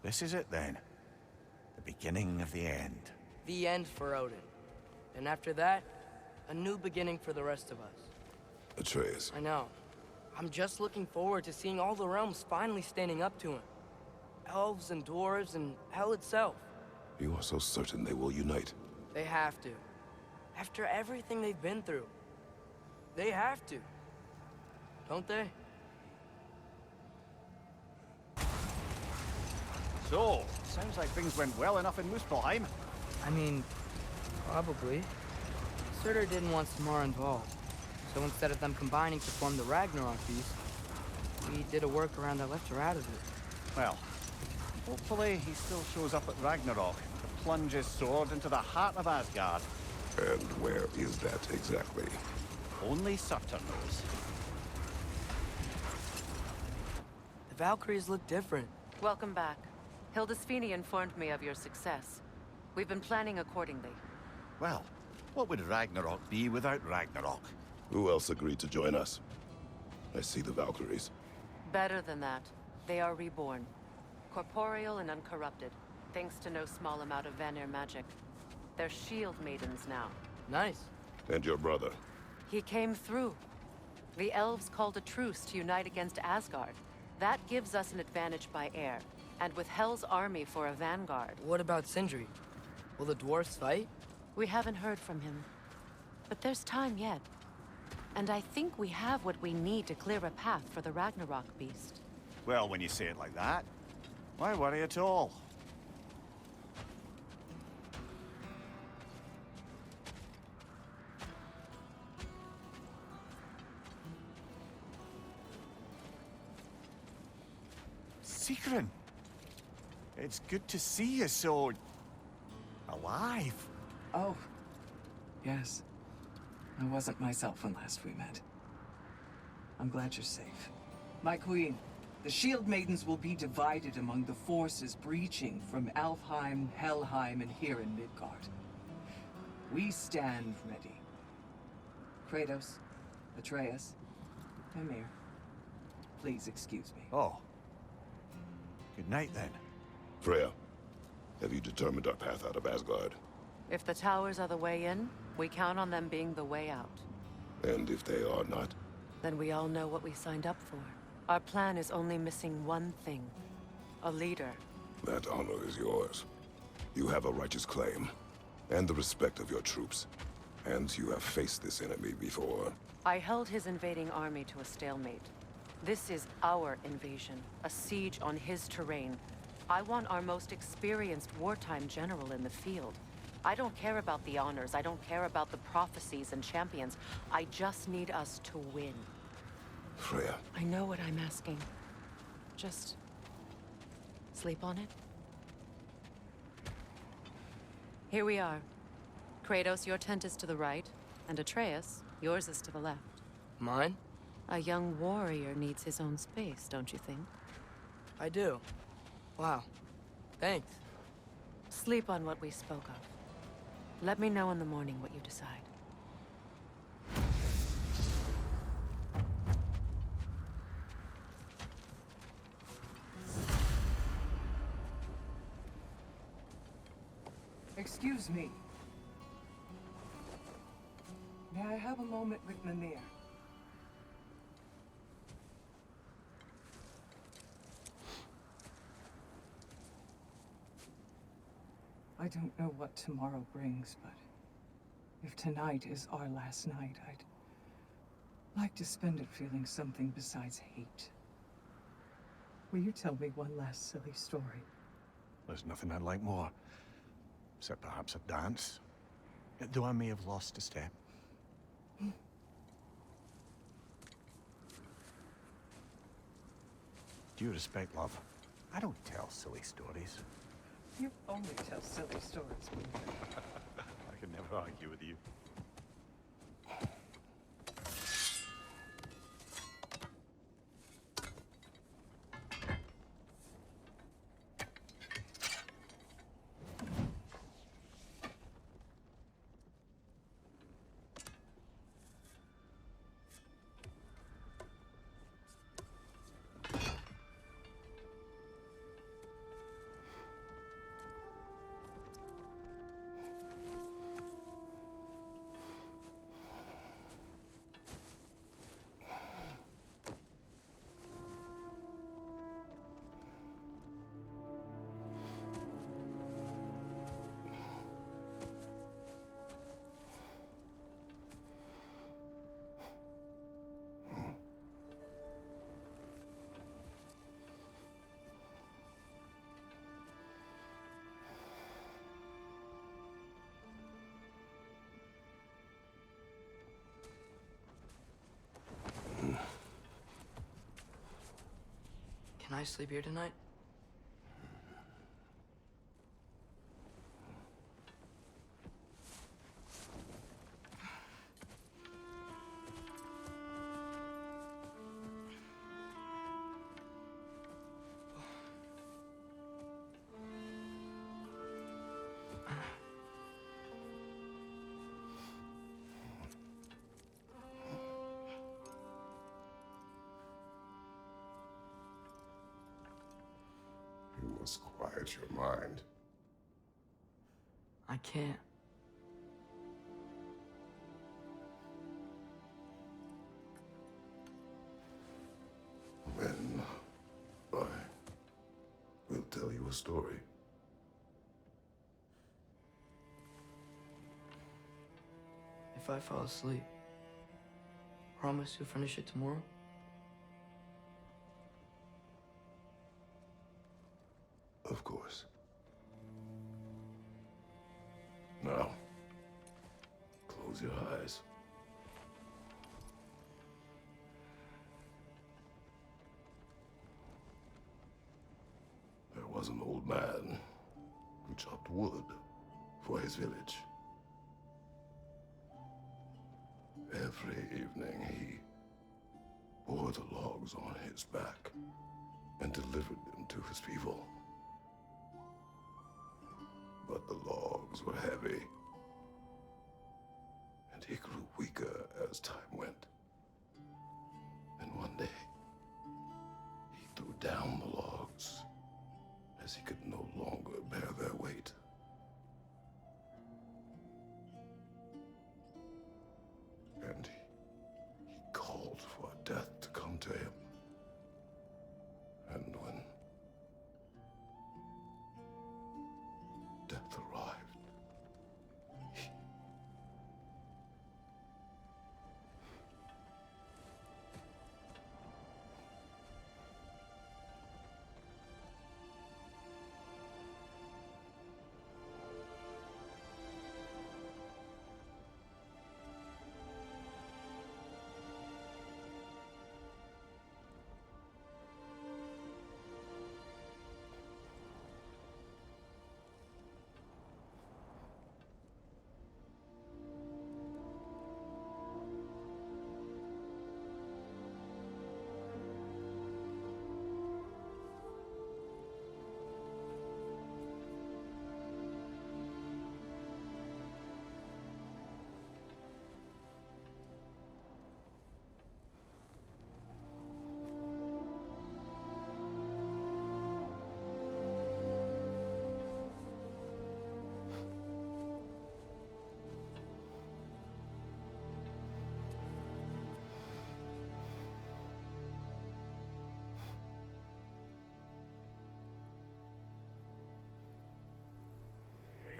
This is it then. The beginning of the end. The end for Odin. And after that, a new beginning for the rest of us. Atreus. I know. I'm just looking forward to seeing all the realms finally standing up to him. Elves and dwarves and hell itself. You are so certain they will unite. They have to. After everything they've been through. They have to. Don't they? So, sounds like things went well enough in Muspelheim. I mean, probably. Surtur didn't want Samara involved. So instead of them combining to form the Ragnarok Beast, we did a workaround that left her out of it. Well, hopefully he still shows up at Ragnarok to plunge his sword into the heart of Asgard. And where is that exactly? Only Surtur knows. The Valkyries look different. Welcome back. Hildisvini informed me of your success. We've been planning accordingly. Well, what would Ragnarok be without Ragnarok? Who else agreed to join us? I see the Valkyries. Better than that. They are reborn. Corporeal and uncorrupted, thanks to no small amount of Vanir magic. They're shield maidens now. Nice. And your brother. He came through. The elves called a truce to unite against Asgard. That gives us an advantage by air. And with Hell's army for a vanguard. What about Sindri? Will the dwarves fight? We haven't heard from him. But there's time yet. And I think we have what we need to clear a path for the Ragnarok beast. Well, when you say it like that, why worry at all? Sigrun! It's good to see you so... alive. Oh, yes. I wasn't myself when last we met. I'm glad you're safe. My queen, the Shield Maidens will be divided among the forces breaching from Alfheim, Helheim, and here in Midgard. We stand ready. Kratos, Atreus, Mimir, please excuse me. Oh. Good night, then. Freya, have you determined our path out of Asgard? If the towers are the way in, we count on them being the way out. And if they are not? Then we all know what we signed up for. Our plan is only missing one thing. A leader. That honor is yours. You have a righteous claim, and the respect of your troops. And you have faced this enemy before. I held his invading army to a stalemate. This is our invasion, a siege on his terrain. I want our most experienced wartime general in the field. I don't care about the honors, I don't care about the prophecies and champions. I just need us to win. Freya. I know what I'm asking. Just... sleep on it? Here we are. Kratos, your tent is to the right, and Atreus, yours is to the left. Mine? A young warrior needs his own space, don't you think? I do. Wow. Thanks. Sleep on what we spoke of. Let me know in the morning what you decide. Excuse me. May I have a moment with Mimir? I don't know what tomorrow brings, but if tonight is our last night, I'd like to spend it feeling something besides hate. Will you tell me one last silly story? There's nothing I'd like more. Except perhaps a dance. Though I may have lost a step. Due respect, love. I don't tell silly stories. You only tell silly stories. I can never argue with you. I sleep here tonight? You must quiet your mind. I can't. Then I will tell you a story. If I fall asleep, promise you'll finish it tomorrow? Of course. Now, close your eyes. There was an old man who chopped wood for his village. Every evening he bore the logs on his back and delivered them to his people. But the logs were heavy, and he grew weaker as time went. And one day, he threw down the logs as he could no longer bear their weight. And he called for death to come to him. And when death arrived,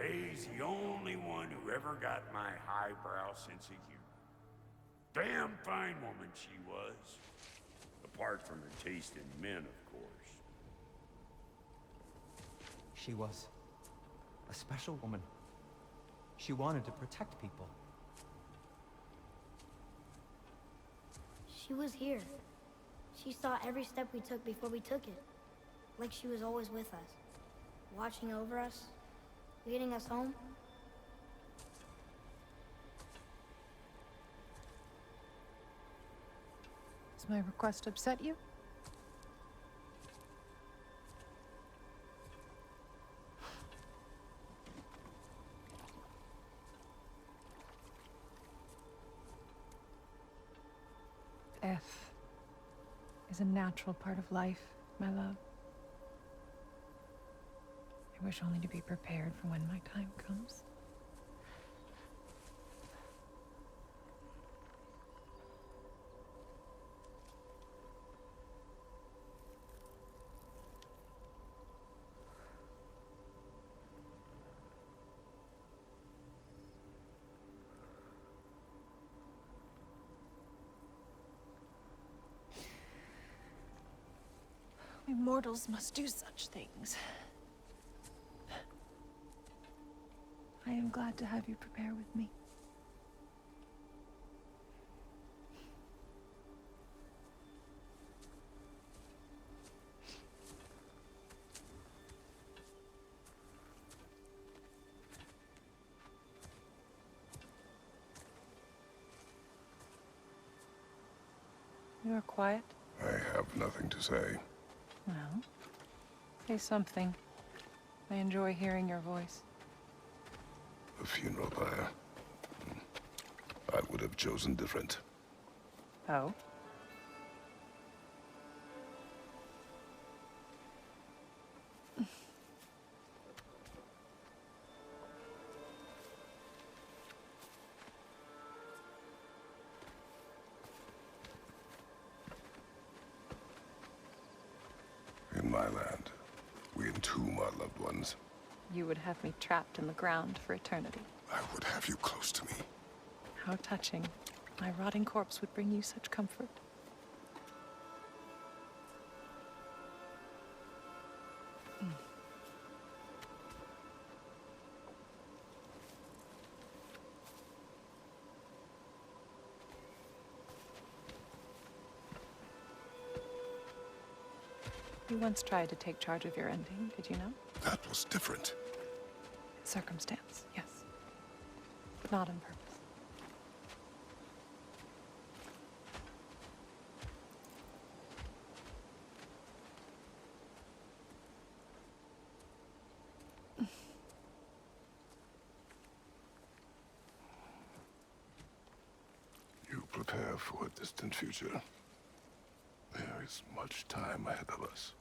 He's the only one who ever got my highbrow sense of humor. Damn fine woman she was. Apart from her taste in men, of course. She was a special woman. She wanted to protect people. She was here. She saw every step we took before we took it. Like she was always with us. Watching over us. Leading us home. Does my request upset you? Death is a natural part of life, my love. I wish only to be prepared for when my time comes. We mortals must do such things. I am glad to have you prepare with me. You are quiet. I have nothing to say. Well, say something. I enjoy hearing your voice. The funeral pyre. I would have chosen different. Oh? In my land, we entomb our loved ones. You would have me trapped in the ground for eternity. I would have you close to me. How touching. My rotting corpse would bring you such comfort. You once tried to take charge of your ending, did you know? That was different. Circumstance, yes. But not on purpose. You prepare for a distant future. There is much time ahead of us.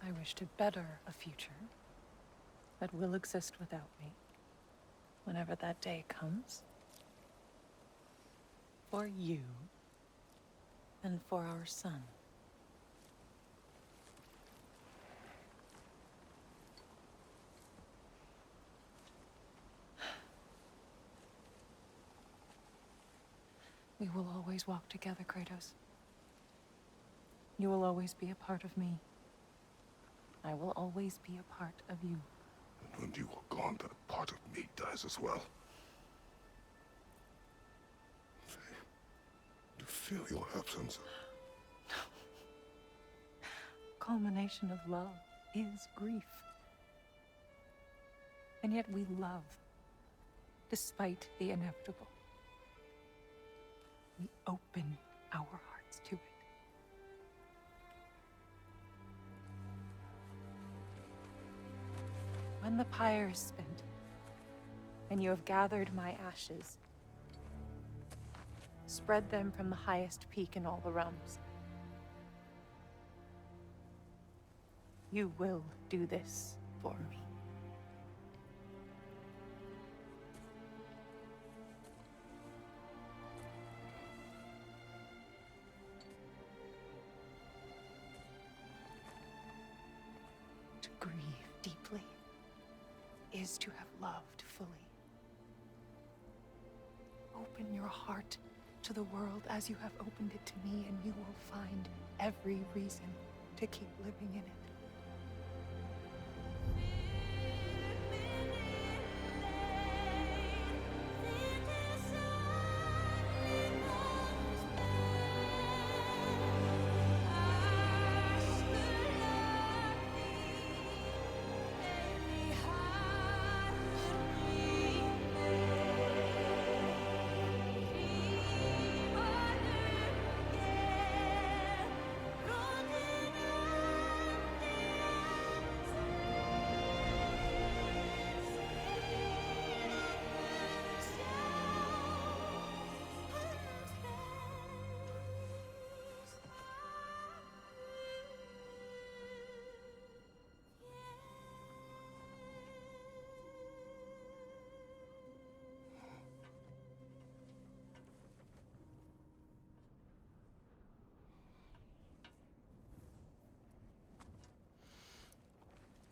I wish to better a future that will exist without me, whenever that day comes. For you, and for our son. We will always walk together, Kratos. You will always be a part of me. I will always be a part of you. And when you are gone, that part of me dies as well. To feel your absence. Culmination of love is grief. And yet we love, despite the inevitable. We open our hearts to it. When the pyre is spent, and you have gathered my ashes, spread them from the highest peak in all the realms. You will do this for me. To grieve deeply is to have loved fully. Open your heart to the world as you have opened it to me, and you will find every reason to keep living in it.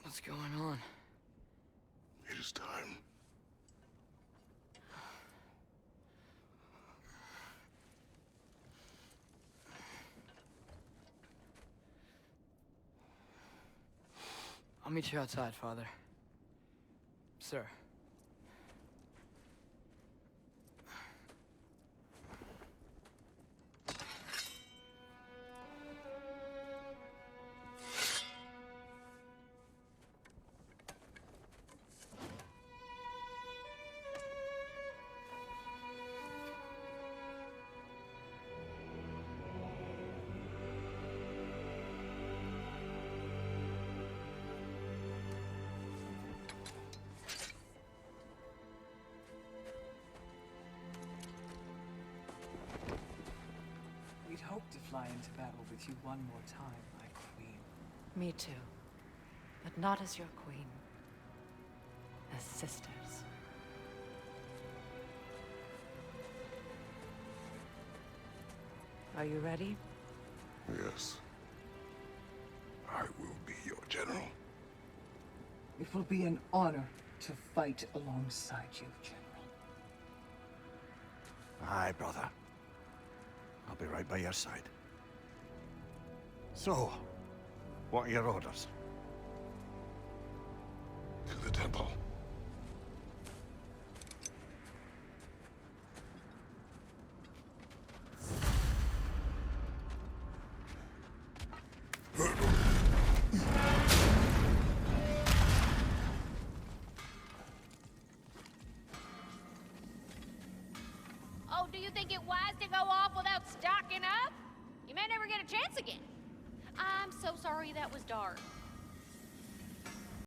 What's going on? It is time. I'll meet you outside, Father. Sir. fly into battle with you one more time, my queen. Me too. But not as your queen. As sisters. Are you ready? Yes. I will be your general. It will be an honor to fight alongside you, General. Aye, brother. I'll be right by your side. So, what are your orders? To the temple. Oh, do you think it wise to go off without stocking up? You may never get a chance again. I'm so sorry that was dark.